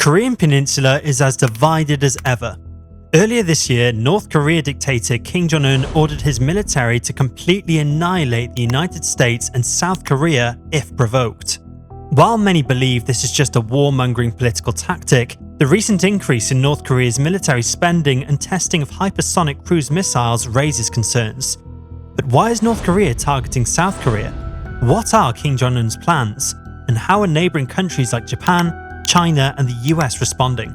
Korean Peninsula is as divided as ever. Earlier this year, North Korea dictator Kim Jong-un ordered his military to completely annihilate the United States and South Korea if provoked. While many believe this is just a warmongering political tactic, the recent increase in North Korea's military spending and testing of hypersonic cruise missiles raises concerns. But why is North Korea targeting South Korea? What are Kim Jong-un's plans? And how are neighbouring countries like Japan, China and the US responding?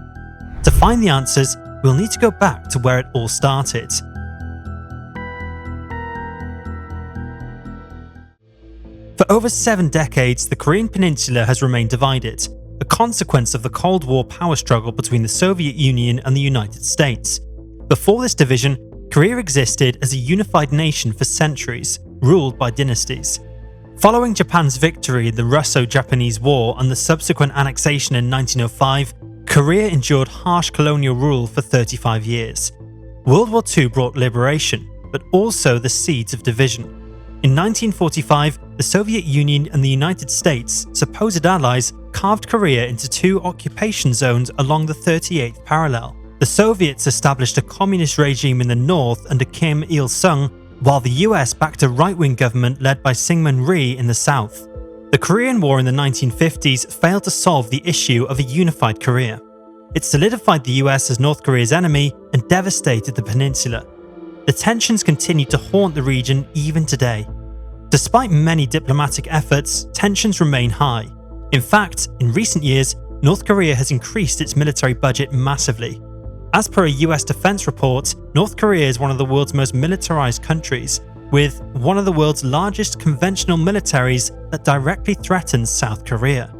To find the answers, we'll need to go back to where it all started. For over 7 decades, the Korean Peninsula has remained divided, a consequence of the Cold War power struggle between the Soviet Union and the United States. Before this division, Korea existed as a unified nation for centuries, ruled by dynasties. Following Japan's victory in the Russo-Japanese War and the subsequent annexation in 1905, Korea endured harsh colonial rule for 35 years. World War II brought liberation, but also the seeds of division. In 1945, the Soviet Union and the United States, supposed allies, carved Korea into 2 occupation zones along the 38th parallel. The Soviets established a communist regime in the north under Kim Il-sung, while the US backed a right-wing government led by Syngman Rhee in the south. The Korean War in the 1950s failed to solve the issue of a unified Korea. It solidified the US as North Korea's enemy and devastated the peninsula. The tensions continue to haunt the region even today. Despite many diplomatic efforts, tensions remain high. In fact, in recent years, North Korea has increased its military budget massively. As per a US defense report, North Korea is one of the world's most militarized countries, with one of the world's largest conventional militaries that directly threatens South Korea.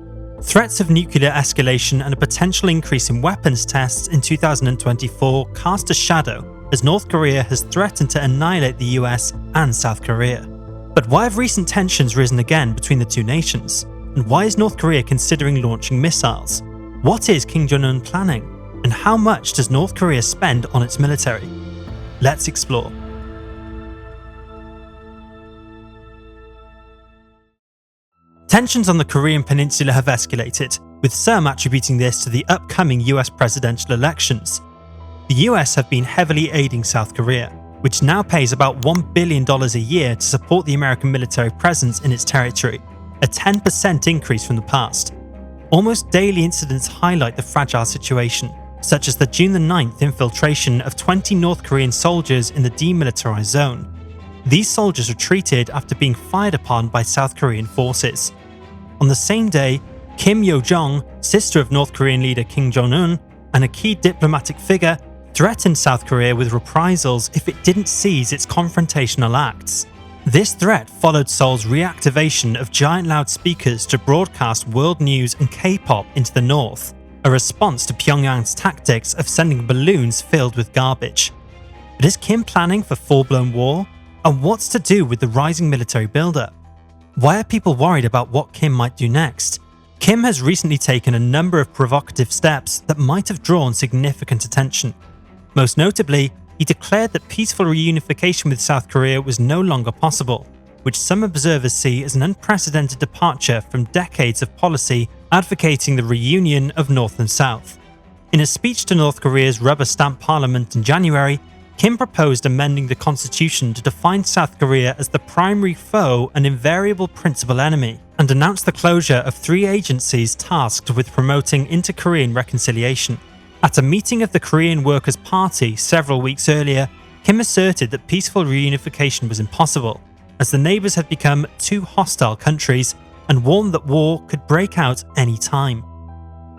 Threats of nuclear escalation and a potential increase in weapons tests in 2024 cast a shadow as North Korea has threatened to annihilate the US and South Korea. But why have recent tensions risen again between the two nations? And why is North Korea considering launching missiles? What is Kim Jong-un planning? And how much does North Korea spend on its military? Let's explore. Tensions on the Korean Peninsula have escalated, with some attributing this to the upcoming US presidential elections. The US have been heavily aiding South Korea, which now pays about $1 billion a year to support the American military presence in its territory, a 10% increase from the past. Almost daily incidents highlight the fragile situation, such as the June 9th infiltration of 20 North Korean soldiers in the demilitarized zone. These soldiers retreated after being fired upon by South Korean forces. On the same day, Kim Yo-jong, sister of North Korean leader Kim Jong-un, and a key diplomatic figure, threatened South Korea with reprisals if it didn't cease its confrontational acts. This threat followed Seoul's reactivation of giant loudspeakers to broadcast world news and K-pop into the north, a response to Pyongyang's tactics of sending balloons filled with garbage. But is Kim planning for full-blown war? And what's to do with the rising military buildup? Why are people worried about what Kim might do next? Kim has recently taken a number of provocative steps that might have drawn significant attention. Most notably, he declared that peaceful reunification with South Korea was no longer possible, which some observers see as an unprecedented departure from decades of policy advocating the reunion of North and South. In a speech to North Korea's rubber-stamp parliament in January, Kim proposed amending the constitution to define South Korea as the primary foe and invariable principal enemy, and announced the closure of 3 agencies tasked with promoting inter-Korean reconciliation. At a meeting of the Korean Workers' Party several weeks earlier, Kim asserted that peaceful reunification was impossible, as the neighbours had become 2 hostile countries, and warned that war could break out any time.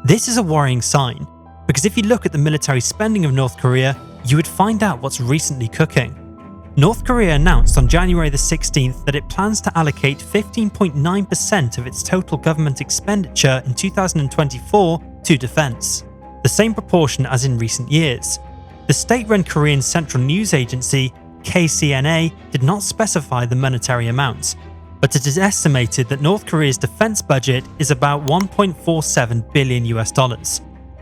This is a worrying sign, because if you look at the military spending of North Korea, you would find out what's recently cooking. North Korea announced on January the 16th that it plans to allocate 15.9% of its total government expenditure in 2024 to defence, the same proportion as in recent years. The state-run Korean Central News Agency, KCNA, did not specify the monetary amount, but it is estimated that North Korea's defence budget is about $1.47 billion.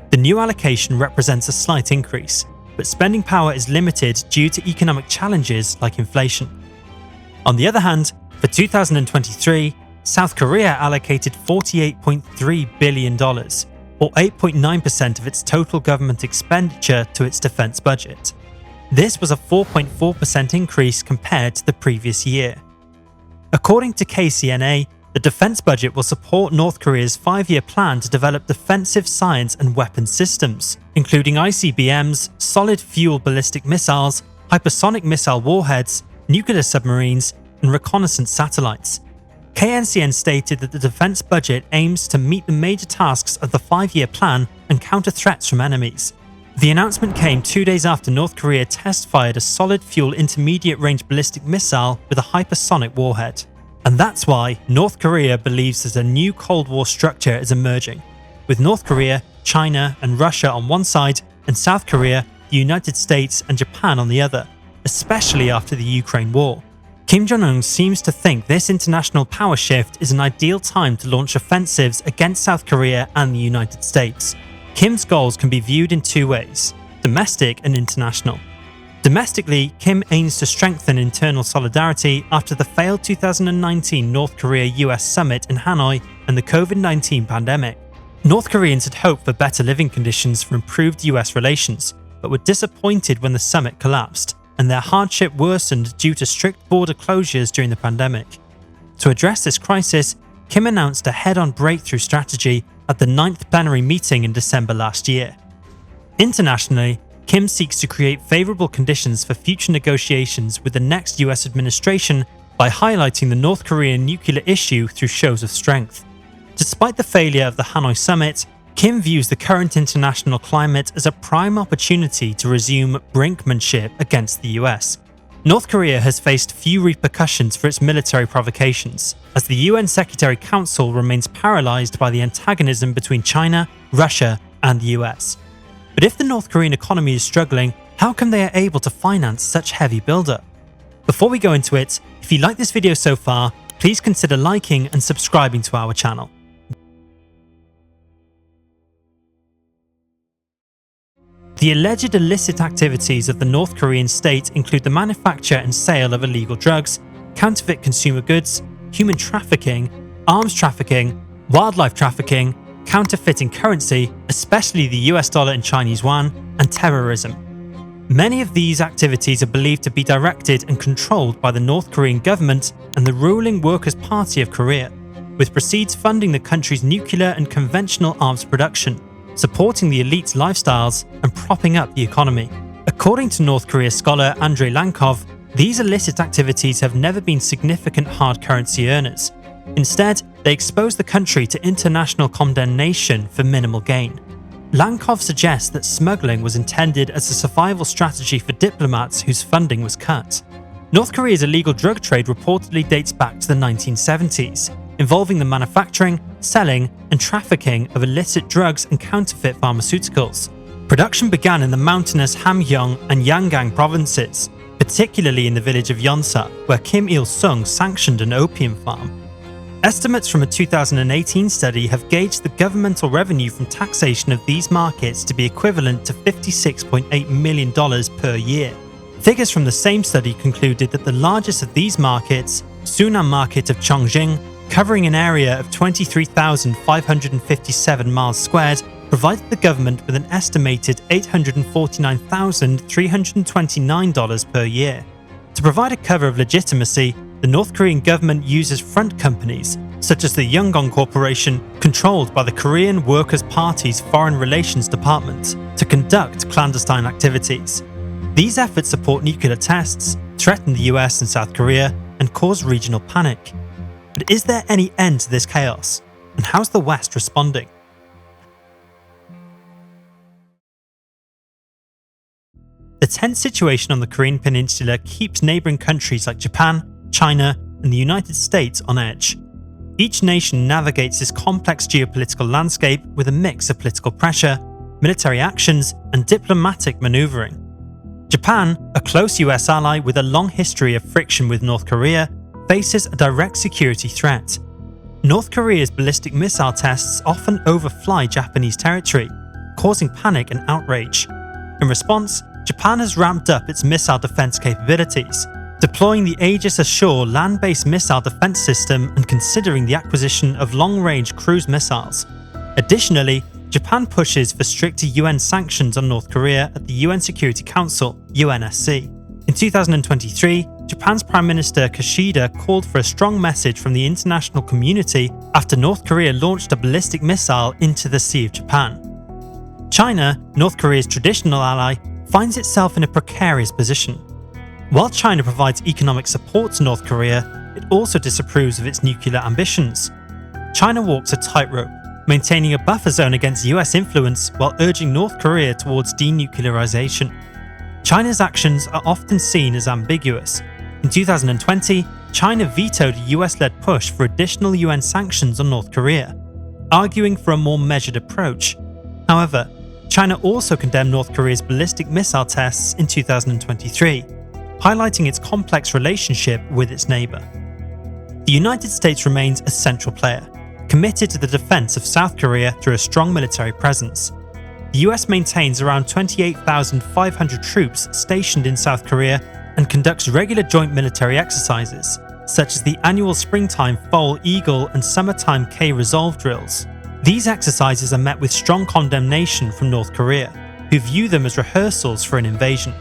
The new allocation represents a slight increase, but spending power is limited due to economic challenges like inflation. On the other hand, for 2023, South Korea allocated $48.3 billion, or 8.9% of its total government expenditure to its defense budget. This was a 4.4% increase compared to the previous year. According to KCNA, the defense budget will support North Korea's 5-year plan to develop defensive science and weapons systems, including ICBMs, solid fuel ballistic missiles, hypersonic missile warheads, nuclear submarines, and reconnaissance satellites. KNCN stated that the defense budget aims to meet the major tasks of the 5-year plan and counter threats from enemies. The announcement came 2 days after North Korea test-fired a solid fuel intermediate-range ballistic missile with a hypersonic warhead. And that's why North Korea believes that a new Cold War structure is emerging, with North Korea, China, and Russia on one side, and South Korea, the United States, and Japan on the other, especially after the Ukraine war. Kim Jong-un seems to think this international power shift is an ideal time to launch offensives against South Korea and the United States. Kim's goals can be viewed in two ways: domestic and international. Domestically, Kim aims to strengthen internal solidarity after the failed 2019 North Korea-US summit in Hanoi and the COVID-19 pandemic. North Koreans had hoped for better living conditions for improved US relations, but were disappointed when the summit collapsed, and their hardship worsened due to strict border closures during the pandemic. To address this crisis, Kim announced a head-on breakthrough strategy at the 9th plenary meeting in December last year. Internationally, Kim seeks to create favourable conditions for future negotiations with the next US administration by highlighting the North Korean nuclear issue through shows of strength. Despite the failure of the Hanoi summit, Kim views the current international climate as a prime opportunity to resume brinkmanship against the US. North Korea has faced few repercussions for its military provocations, as the UN Secretary Council remains paralysed by the antagonism between China, Russia, and the US. But if the North Korean economy is struggling, how come they are able to finance such heavy build-up? Before we go into it, if you like this video so far, please consider liking and subscribing to our channel. The alleged illicit activities of the North Korean state include the manufacture and sale of illegal drugs, counterfeit consumer goods, human trafficking, arms trafficking, wildlife trafficking, counterfeiting currency, especially the US dollar and Chinese yuan, and terrorism. Many of these activities are believed to be directed and controlled by the North Korean government and the ruling Workers' Party of Korea, with proceeds funding the country's nuclear and conventional arms production, supporting the elite's lifestyles and propping up the economy. According to North Korea scholar Andrei Lankov, these illicit activities have never been significant hard currency earners. Instead, they expose the country to international condemnation for minimal gain. Lankov suggests that smuggling was intended as a survival strategy for diplomats whose funding was cut. North Korea's illegal drug trade reportedly dates back to the 1970s, involving the manufacturing, selling, and trafficking of illicit drugs and counterfeit pharmaceuticals. Production began in the mountainous Hamgyong and Yangang provinces, particularly in the village of Yonsa, where Kim Il-sung sanctioned an opium farm. Estimates from a 2018 study have gauged the governmental revenue from taxation of these markets to be equivalent to $56.8 million per year. Figures from the same study concluded that the largest of these markets, Sunan Market of Chongqing, covering an area of 23,557 miles squared, provided the government with an estimated $849,329 per year. To provide a cover of legitimacy, the North Korean government uses front companies, such as the Yonggong Corporation, controlled by the Korean Workers' Party's Foreign Relations Department, to conduct clandestine activities. These efforts support nuclear tests, threaten the US and South Korea, and cause regional panic. But is there any end to this chaos? And how's the West responding? The tense situation on the Korean Peninsula keeps neighbouring countries like Japan, China, and the United States on edge. Each nation navigates this complex geopolitical landscape with a mix of political pressure, military actions, and diplomatic manoeuvring. Japan, a close US ally with a long history of friction with North Korea, faces a direct security threat. North Korea's ballistic missile tests often overfly Japanese territory, causing panic and outrage. In response, Japan has ramped up its missile defense capabilities, deploying the Aegis Ashore land-based missile defense system and considering the acquisition of long-range cruise missiles. Additionally, Japan pushes for stricter UN sanctions on North Korea at the UN Security Council, UNSC. In 2023, Japan's Prime Minister Kishida called for a strong message from the international community after North Korea launched a ballistic missile into the Sea of Japan. China, North Korea's traditional ally, finds itself in a precarious position. While China provides economic support to North Korea, it also disapproves of its nuclear ambitions. China walks a tightrope, maintaining a buffer zone against US influence while urging North Korea towards denuclearization. China's actions are often seen as ambiguous. In 2020, China vetoed a US-led push for additional UN sanctions on North Korea, arguing for a more measured approach. However, China also condemned North Korea's ballistic missile tests in 2023, highlighting its complex relationship with its neighbour. The United States remains a central player, committed to the defence of South Korea through a strong military presence. The US maintains around 28,500 troops stationed in South Korea and conducts regular joint military exercises, such as the annual springtime Foal Eagle and summertime K-Resolve drills. These exercises are met with strong condemnation from North Korea, who view them as rehearsals for an invasion.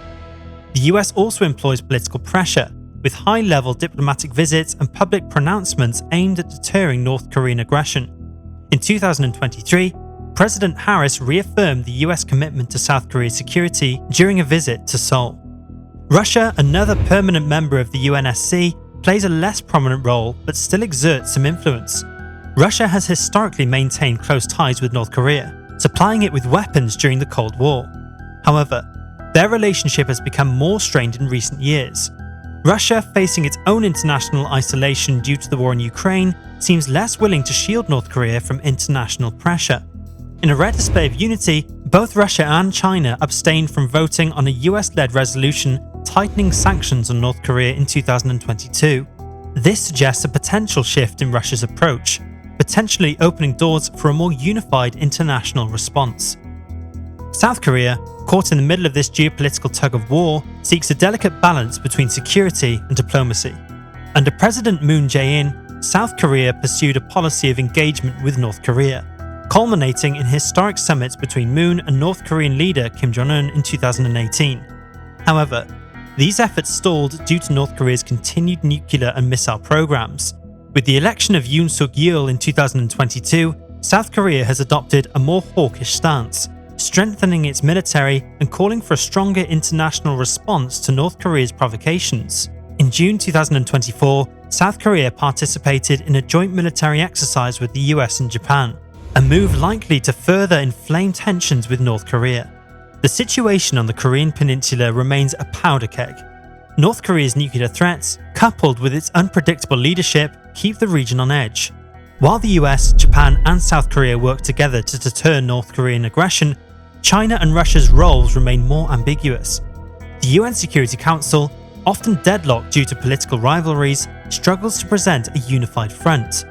The US also employs political pressure, with high-level diplomatic visits and public pronouncements aimed at deterring North Korean aggression. In 2023, President Harris reaffirmed the US commitment to South Korea's security during a visit to Seoul. Russia, another permanent member of the UNSC, plays a less prominent role but still exerts some influence. Russia has historically maintained close ties with North Korea, supplying it with weapons during the Cold War. However, their relationship has become more strained in recent years. Russia, facing its own international isolation due to the war in Ukraine, seems less willing to shield North Korea from international pressure. In a rare display of unity, both Russia and China abstained from voting on a US-led resolution tightening sanctions on North Korea in 2022. This suggests a potential shift in Russia's approach, potentially opening doors for a more unified international response. South Korea, caught in the middle of this geopolitical tug-of-war, seeks a delicate balance between security and diplomacy. Under President Moon Jae-in, South Korea pursued a policy of engagement with North Korea, culminating in historic summits between Moon and North Korean leader Kim Jong-un in 2018. However, these efforts stalled due to North Korea's continued nuclear and missile programs. With the election of Yoon Suk-yeol in 2022, South Korea has adopted a more hawkish stance, strengthening its military and calling for a stronger international response to North Korea's provocations. In June 2024, South Korea participated in a joint military exercise with the US and Japan, a move likely to further inflame tensions with North Korea. The situation on the Korean peninsula remains a powder keg. North Korea's nuclear threats, coupled with its unpredictable leadership, keep the region on edge. While the US, Japan and South Korea work together to deter North Korean aggression, China and Russia's roles remain more ambiguous. The UN Security Council, often deadlocked due to political rivalries, struggles to present a unified front.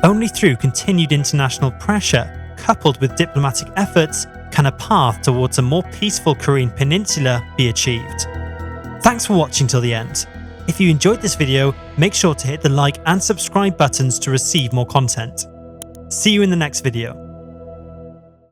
Only through continued international pressure, coupled with diplomatic efforts, can a path towards a more peaceful Korean peninsula be achieved. Thanks for watching till the end. If you enjoyed this video, make sure to hit the like and subscribe buttons to receive more content. See you in the next video.